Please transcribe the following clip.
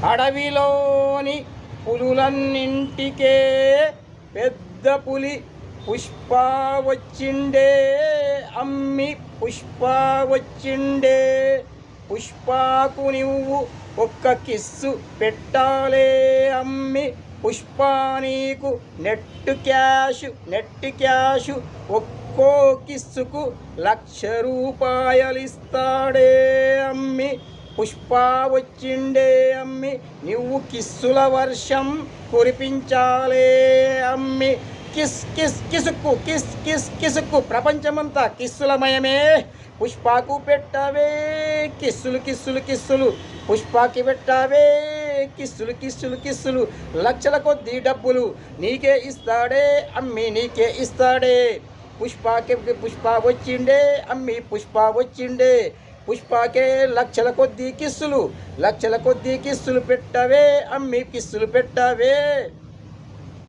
అడవిలోని పులులన్నింటికే పెద్ద పులి పుష్ప వచ్చిండే అమ్మి పుష్ప వచ్చిండే. పుష్పకు నువ్వు ఒక్క కిస్సు పెట్టాలే అమ్మి, పుష్ప నీకు నెట్ క్యాషు ఒక్కో కిస్సుకు 1,00,000 రూపాయలిస్తాడే అమ్మి. పుష్ప వచ్చిండే అమ్మి, నువ్వు కిస్సుల వర్షం కురిపించాలే అమ్మి. కిస్ కిస్ కిసుక్కు కిస్ కిస్ కిసుక్కు ప్రపంచమంతా కిస్సులమయమే. పుష్పకు పెట్టవే కిస్సులు, పుష్పకి పెట్టవే కిస్సులు. 1,00,000 కొద్దీ డబ్బులు నీకే ఇస్తాడే అమ్మి, నీకే ఇస్తాడే. పుష్ప వచ్చిండే అమ్మి, పుష్ప వచ్చిండే. పుష్పకే 1,00,000 కొద్దీ కిస్సులు పెట్టవే అమ్మి, కిస్సులు పెట్టవే.